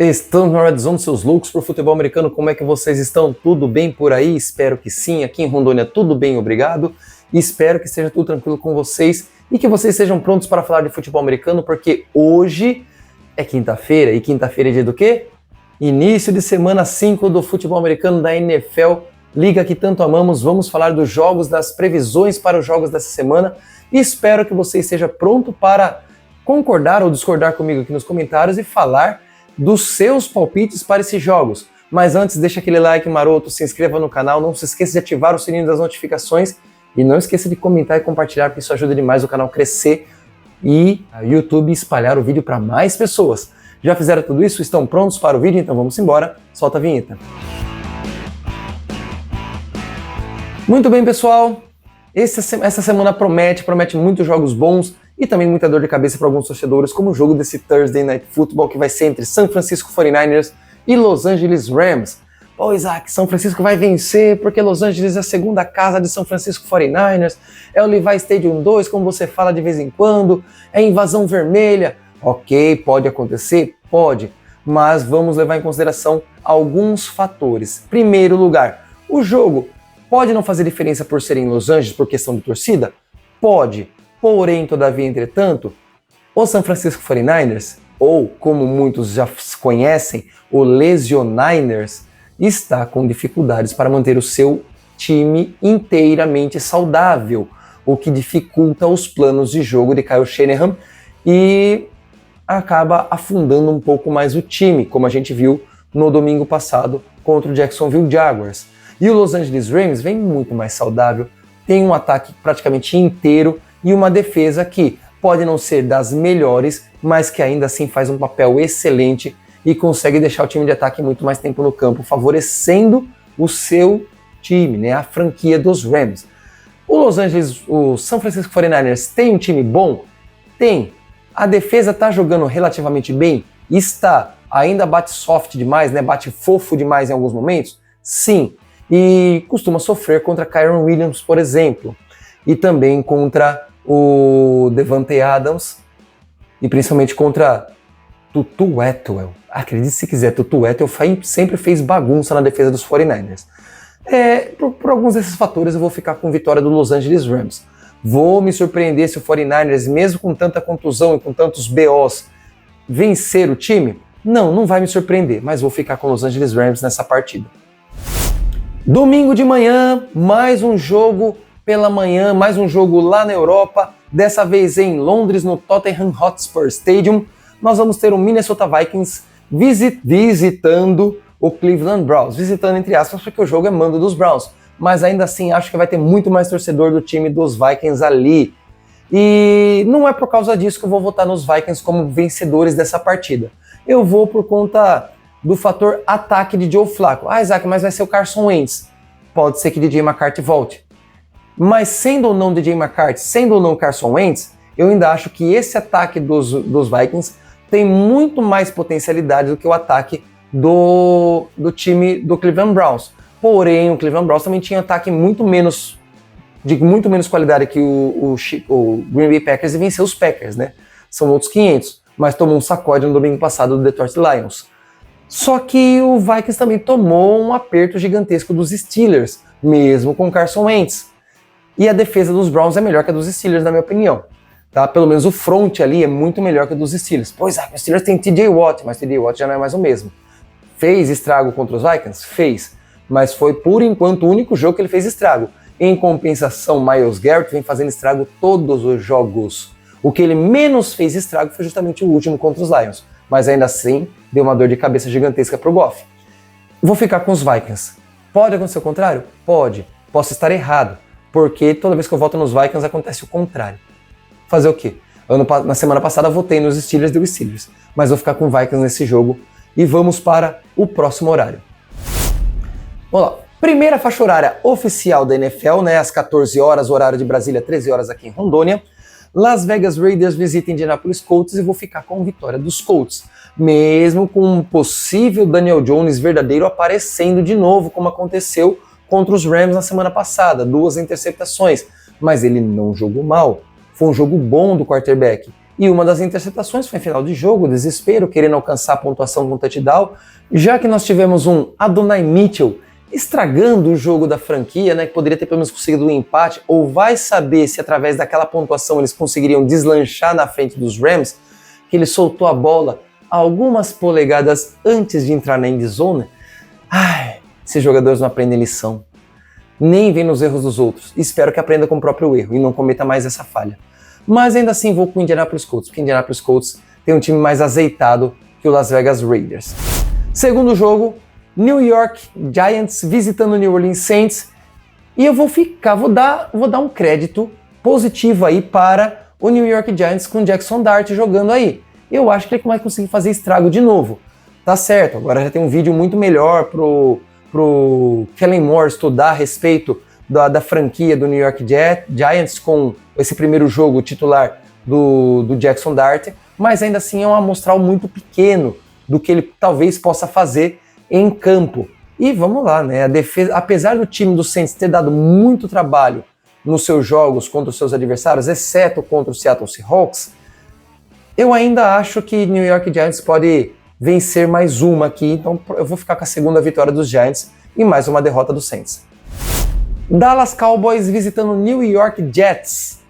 Estamos na Red Zone, seus loucos pro futebol americano, como é que vocês estão? Tudo bem por aí? Espero que sim, aqui em Rondônia tudo bem, obrigado. E espero que esteja tudo tranquilo com vocês e que vocês estejam prontos para falar de futebol americano, porque hoje é quinta-feira, e quinta-feira é dia do quê? Início de semana 5 do futebol americano da NFL, liga que tanto amamos. Vamos falar dos jogos, das previsões para os jogos dessa semana e espero que você esteja pronto para concordar ou discordar comigo aqui nos comentários e falar dos seus palpites para esses jogos. Mas antes, deixa aquele like maroto, se inscreva no canal, não se esqueça de ativar o sininho das notificações e não esqueça de comentar e compartilhar, porque isso ajuda demais o canal crescer e o YouTube espalhar o vídeo para mais pessoas. Já fizeram tudo isso? Estão prontos para o vídeo? Então vamos embora, solta a vinheta. Muito bem, pessoal, essa semana promete muitos jogos bons e também muita dor de cabeça para alguns torcedores, como o jogo desse Thursday Night Football que vai ser entre San Francisco 49ers e Los Angeles Rams. Pô, Isaac, São Francisco vai vencer porque Los Angeles é a segunda casa de São Francisco 49ers, é o Levi Stadium 2, como você fala de vez em quando, é invasão vermelha. Ok, pode acontecer? Pode, mas vamos levar em consideração alguns fatores. Primeiro lugar, o jogo pode não fazer diferença por ser em Los Angeles por questão de torcida? Pode. Porém, todavia, entretanto, o San Francisco 49ers, ou como muitos já conhecem, o Lesioniners, está com dificuldades para manter o seu time inteiramente saudável, o que dificulta os planos de jogo de Kyle Shanahan e acaba afundando um pouco mais o time, como a gente viu no domingo passado contra o Jacksonville Jaguars. E o Los Angeles Rams vem muito mais saudável, tem um ataque praticamente inteiro e uma defesa que pode não ser das melhores, mas que ainda assim faz um papel excelente e consegue deixar o time de ataque muito mais tempo no campo, favorecendo o seu time, né, a franquia dos Rams. O San Francisco 49ers tem um time bom? Tem. A defesa está jogando relativamente bem? Está. Ainda bate soft demais, né, bate fofo demais em alguns momentos? Sim. E costuma sofrer contra Kyren Williams, por exemplo, e também contra o Devante Adams e principalmente contra Tutu Atwell. Acredite se quiser, Tutu Atwell sempre fez bagunça na defesa dos 49ers. Por alguns desses fatores eu vou ficar com a vitória do Los Angeles Rams. Vou me surpreender se o 49ers, mesmo com tanta contusão e com tantos BOs, vencer o time? Não vai me surpreender, mas vou ficar com Los Angeles Rams nessa partida. Domingo de manhã, mais um jogo pela manhã, mais um jogo lá na Europa, dessa vez em Londres, no Tottenham Hotspur Stadium. Nós vamos ter o Minnesota Vikings visitando o Cleveland Browns, visitando entre aspas, porque o jogo é mando dos Browns, mas ainda assim acho que vai ter muito mais torcedor do time dos Vikings ali. E não é por causa disso que eu vou votar nos Vikings como vencedores dessa partida. Eu vou por conta do fator ataque de Joe Flacco. Ah, Isaac, mas vai ser o Carson Wentz. Pode ser que DJ McCarthy volte. Mas sendo ou não DJ McCarthy, sendo ou não Carson Wentz, eu ainda acho que esse ataque dos Vikings tem muito mais potencialidade do que o ataque do time do Cleveland Browns. Porém, o Cleveland Browns também tinha ataque de muito menos qualidade que o Green Bay Packers e venceu os Packers, né? São outros 500, mas tomou um sacode no domingo passado do Detroit Lions. Só que o Vikings também tomou um aperto gigantesco dos Steelers, mesmo com Carson Wentz. E a defesa dos Browns é melhor que a dos Steelers, na minha opinião. Tá? Pelo menos o front ali é muito melhor que a dos Steelers. Pois é, os Steelers tem TJ Watt, mas TJ Watt já não é mais o mesmo. Fez estrago contra os Vikings? Fez. Mas foi, por enquanto, o único jogo que ele fez estrago. Em compensação, Myles Garrett vem fazendo estrago todos os jogos. O que ele menos fez estrago foi justamente o último contra os Lions. Mas ainda assim, deu uma dor de cabeça gigantesca pro Goff. Vou ficar com os Vikings. Pode acontecer o contrário? Pode. Posso estar errado. Porque toda vez que eu voto nos Vikings acontece o contrário. Fazer o quê? Na semana passada eu votei nos Steelers, deu Steelers. Mas vou ficar com Vikings nesse jogo. E vamos para o próximo horário. Vamos lá. Primeira faixa horária oficial da NFL, né? Às 14 horas, horário de Brasília, 13 horas aqui em Rondônia. Las Vegas Raiders visita Indianapolis Colts e vou ficar com a vitória dos Colts. Mesmo com um possível Daniel Jones verdadeiro aparecendo de novo, como aconteceu contra os Rams na semana passada, 2 interceptações, mas ele não jogou mal, foi um jogo bom do quarterback E uma das interceptações foi em final de jogo, desespero, querendo alcançar a pontuação com touchdown, já que nós tivemos um Adonai Mitchell estragando o jogo da franquia, né, que poderia ter pelo menos conseguido um empate, ou vai saber se através daquela pontuação eles conseguiriam deslanchar na frente dos Rams, que ele soltou a bola algumas polegadas antes de entrar na end zone. Ai, esses jogadores não aprendem lição, nem vêm nos erros dos outros. Espero que aprenda com o próprio erro e não cometa mais essa falha. Mas ainda assim vou com o Indianapolis Colts, porque o Indianapolis Colts tem um time mais azeitado que o Las Vegas Raiders. Segundo jogo, New York Giants visitando o New Orleans Saints, e eu vou dar um crédito positivo aí para o New York Giants com Jackson Dart jogando aí. Eu acho que ele vai conseguir fazer estrago de novo. Tá certo, agora já tem um vídeo muito melhor pro Kellen Moore estudar a respeito da franquia do New York Giants com esse primeiro jogo titular do Jackson Dart, mas ainda assim é um amostral muito pequeno do que ele talvez possa fazer em campo. E vamos lá, né? A defesa, apesar do time do Saints ter dado muito trabalho nos seus jogos contra os seus adversários, exceto contra o Seattle Seahawks, eu ainda acho que New York Giants pode vencer mais uma aqui, então eu vou ficar com a segunda vitória dos Giants e mais uma derrota do Saints. Dallas Cowboys visitando New York Jets.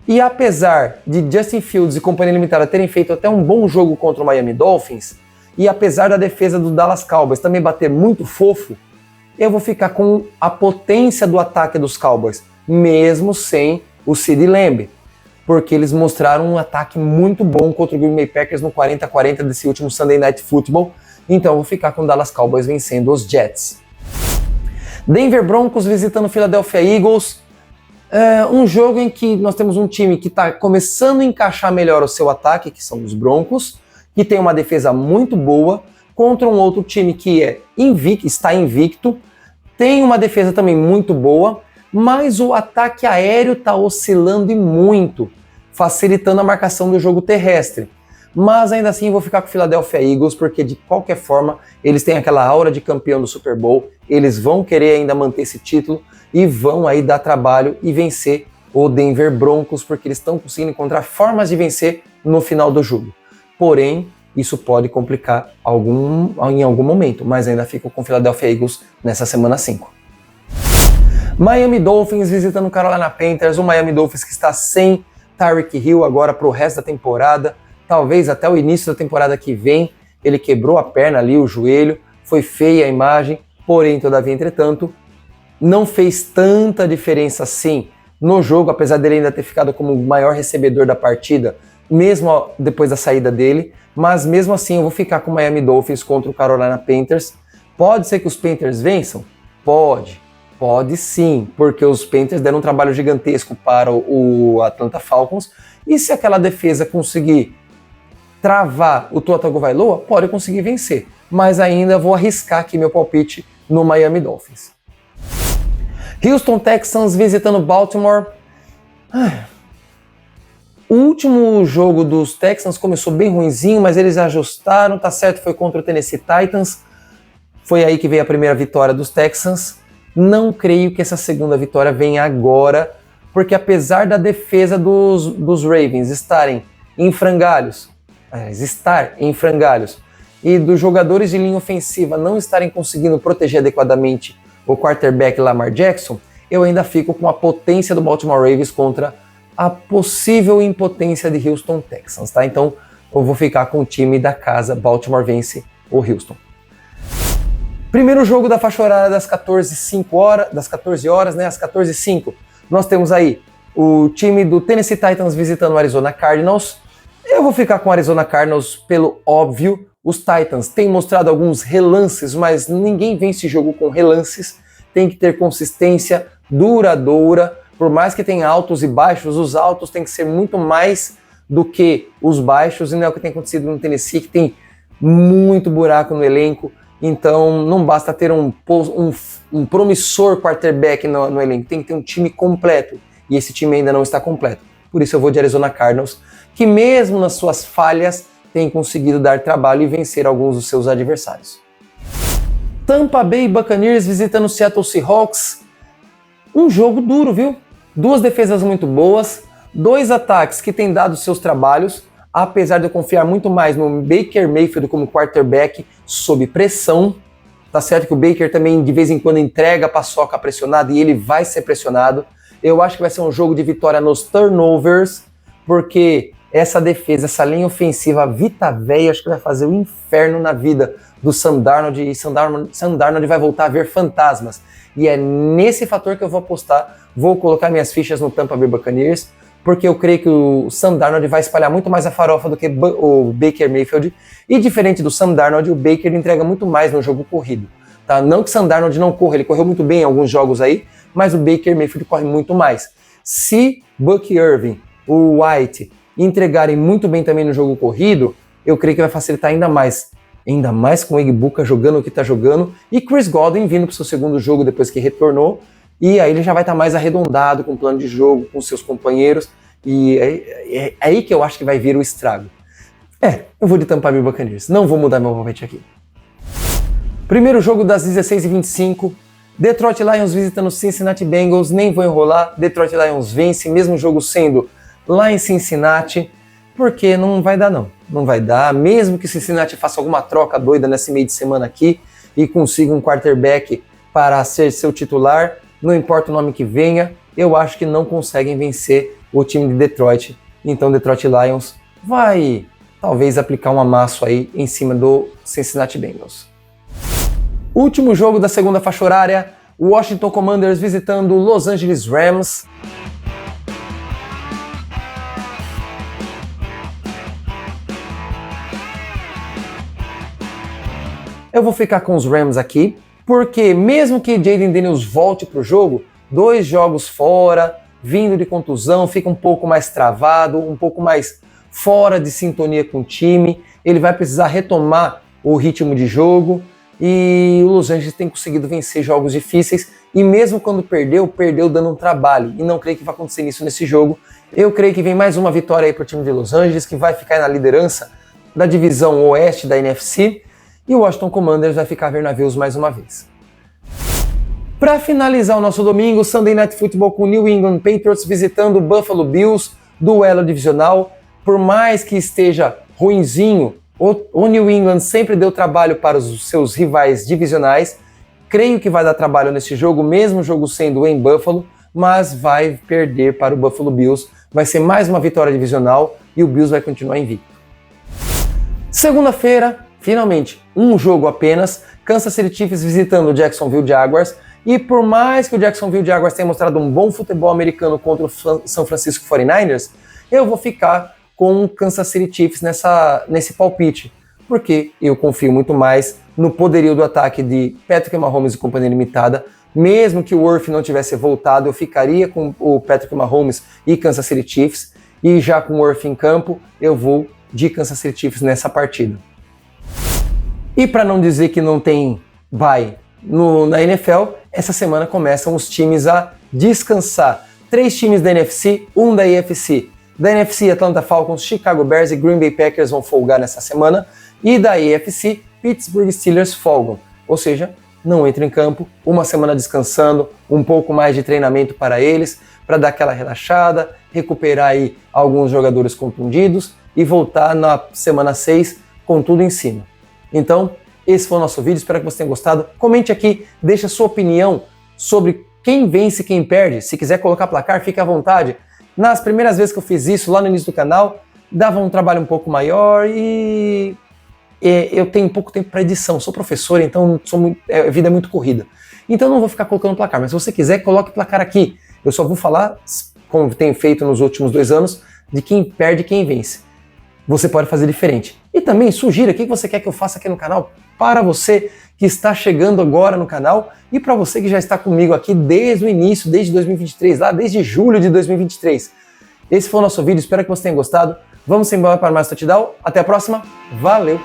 E apesar de Justin Fields e companhia limitada terem feito até um bom jogo contra o Miami Dolphins, e apesar da defesa do Dallas Cowboys também bater muito fofo, eu vou ficar com a potência do ataque dos Cowboys, mesmo sem o CeeDee Lamb, porque eles mostraram um ataque muito bom contra o Green Bay Packers no 40-40 desse último Sunday Night Football, então eu vou ficar com o Dallas Cowboys vencendo os Jets. Denver Broncos visitando Philadelphia Eagles, um jogo em que nós temos um time que está começando a encaixar melhor o seu ataque, que são os Broncos, que tem uma defesa muito boa, contra um outro time que está invicto, tem uma defesa também muito boa, mas o ataque aéreo está oscilando e muito, facilitando a marcação do jogo terrestre. Mas ainda assim vou ficar com o Philadelphia Eagles, porque de qualquer forma eles têm aquela aura de campeão do Super Bowl, eles vão querer ainda manter esse título e vão aí dar trabalho e vencer o Denver Broncos, porque eles estão conseguindo encontrar formas de vencer no final do jogo. Porém, isso pode complicar em algum momento, mas ainda fico com o Philadelphia Eagles nessa semana 5. Miami Dolphins visitando o Carolina Panthers, o Miami Dolphins que está sem Tyreek Hill agora para o resto da temporada, talvez até o início da temporada que vem. Ele quebrou a perna ali, o joelho, foi feia a imagem, porém, todavia, entretanto, não fez tanta diferença assim no jogo, apesar dele ainda ter ficado como o maior recebedor da partida, mesmo depois da saída dele, mas mesmo assim eu vou ficar com o Miami Dolphins contra o Carolina Panthers. Pode ser que os Panthers vençam? Pode sim, porque os Panthers deram um trabalho gigantesco para o Atlanta Falcons, e se aquela defesa conseguir travar o Tua Tagovailoa, pode conseguir vencer, mas ainda vou arriscar aqui meu palpite no Miami Dolphins. Houston Texans visitando Baltimore. O último jogo dos Texans começou bem ruinzinho, mas eles ajustaram, tá certo, foi contra o Tennessee Titans, foi aí que veio a primeira vitória dos Texans. Não creio que essa segunda vitória venha agora, porque apesar da defesa dos Ravens estar em frangalhos, e dos jogadores de linha ofensiva não estarem conseguindo proteger adequadamente o quarterback Lamar Jackson, eu ainda fico com a potência do Baltimore Ravens contra a possível impotência de Houston Texans, tá? Então eu vou ficar com o time da casa, Baltimore vence o Houston. Primeiro jogo da faixa horária das 14 horas, né, às 14h05, nós temos aí o time do Tennessee Titans visitando o Arizona Cardinals. Eu vou ficar com o Arizona Cardinals pelo óbvio. Os Titans têm mostrado alguns relances, mas ninguém vence jogo com relances. Tem que ter consistência duradoura, por mais que tenha altos e baixos, os altos têm que ser muito mais do que os baixos, e não é o que tem acontecido no Tennessee, que tem muito buraco no elenco. Então não basta ter um promissor quarterback no elenco, tem que ter um time completo, e esse time ainda não está completo. Por isso eu vou de Arizona Cardinals, que mesmo nas suas falhas tem conseguido dar trabalho e vencer alguns dos seus adversários. Tampa Bay Buccaneers visitando o Seattle Seahawks. Um jogo duro, viu? Duas defesas muito boas, dois ataques que têm dado seus trabalhos, apesar de eu confiar muito mais no Baker Mayfield como quarterback sob pressão. Tá certo que o Baker também de vez em quando entrega a paçoca pressionada e ele vai ser pressionado. Eu acho que vai ser um jogo de vitória nos turnovers, porque essa defesa, essa linha ofensiva, a Vita Véia, acho que vai fazer o inferno na vida do Sam Darnold, e Sam Darnold vai voltar a ver fantasmas. E é nesse fator que eu vou apostar, vou colocar minhas fichas no Tampa Bay Buccaneers, porque eu creio que o Sam Darnold vai espalhar muito mais a farofa do que o Baker Mayfield, e diferente do Sam Darnold, o Baker entrega muito mais no jogo corrido. Tá? Não que o Sam Darnold não corra, ele correu muito bem em alguns jogos aí, mas o Baker Mayfield corre muito mais. Se Buck Irving, o White, entregarem muito bem também no jogo corrido, eu creio que vai facilitar ainda mais com o Egbuka jogando o que está jogando, e Chris Godwin vindo para o seu segundo jogo depois que retornou, e aí ele já vai estar mais arredondado com o plano de jogo, com seus companheiros, e é aí que eu acho que vai vir o estrago. Eu vou de Tampa Bay Buccaneers, não vou mudar meu palpite aqui. Primeiro jogo das 16h25, Detroit Lions visitando Cincinnati Bengals, nem vou enrolar, Detroit Lions vence, mesmo jogo sendo lá em Cincinnati, porque não vai dar não vai dar, mesmo que Cincinnati faça alguma troca doida nesse meio de semana aqui e consiga um quarterback para ser seu titular, não importa o nome que venha, eu acho que não conseguem vencer o time de Detroit, então Detroit Lions vai talvez aplicar um amasso aí em cima do Cincinnati Bengals. Último jogo da segunda faixa horária, Washington Commanders visitando Los Angeles Rams. Eu vou ficar com os Rams aqui, porque mesmo que Jayden Daniels volte para o jogo, 2 jogos fora, vindo de contusão, fica um pouco mais travado, um pouco mais fora de sintonia com o time, ele vai precisar retomar o ritmo de jogo, e o Los Angeles tem conseguido vencer jogos difíceis, e mesmo quando perdeu dando um trabalho, e não creio que vai acontecer isso nesse jogo. Eu creio que vem mais uma vitória aí para o time de Los Angeles, que vai ficar na liderança da divisão oeste da NFC, e o Washington Commanders vai ficar a ver navios mais uma vez. Para finalizar o nosso domingo, Sunday Night Football com New England Patriots visitando o Buffalo Bills, duelo divisional. Por mais que esteja ruinzinho, o New England sempre deu trabalho para os seus rivais divisionais. Creio que vai dar trabalho nesse jogo, mesmo o jogo sendo em Buffalo, mas vai perder para o Buffalo Bills. Vai ser mais uma vitória divisional e o Bills vai continuar invicto. Segunda-feira, finalmente, um jogo apenas, Kansas City Chiefs visitando o Jacksonville Jaguars, e por mais que o Jacksonville Jaguars tenha mostrado um bom futebol americano contra o San Francisco 49ers, eu vou ficar com o Kansas City Chiefs nesse palpite, porque eu confio muito mais no poderio do ataque de Patrick Mahomes e companhia limitada. Mesmo que o Worth não tivesse voltado, eu ficaria com o Patrick Mahomes e Kansas City Chiefs, e já com o Worth em campo, eu vou de Kansas City Chiefs nessa partida. E para não dizer que não tem bye na NFL, essa semana começam os times a descansar. 3 times da NFC, 1 da AFC. Da NFC, Atlanta Falcons, Chicago Bears e Green Bay Packers vão folgar nessa semana. E da AFC, Pittsburgh Steelers folgam. Ou seja, não entram em campo, uma semana descansando, um pouco mais de treinamento para eles, para dar aquela relaxada, recuperar aí alguns jogadores contundidos e voltar na semana 6 com tudo em cima. Então, esse foi o nosso vídeo, espero que você tenha gostado. Comente aqui, deixa a sua opinião sobre quem vence e quem perde. Se quiser colocar placar, fique à vontade. Nas primeiras vezes que eu fiz isso, lá no início do canal, dava um trabalho um pouco maior e eu tenho pouco tempo para edição. Sou professor, então a vida é muito corrida. Então não vou ficar colocando placar, mas se você quiser, coloque placar aqui. Eu só vou falar, como tenho feito nos últimos 2 anos, de quem perde e quem vence. Você pode fazer diferente. E também sugira o que você quer que eu faça aqui no canal para você que está chegando agora no canal e para você que já está comigo aqui desde o início, desde 2023, lá desde julho de 2023. Esse foi o nosso vídeo, espero que você tenha gostado. Vamos embora para mais touchdown. Até a próxima. Valeu!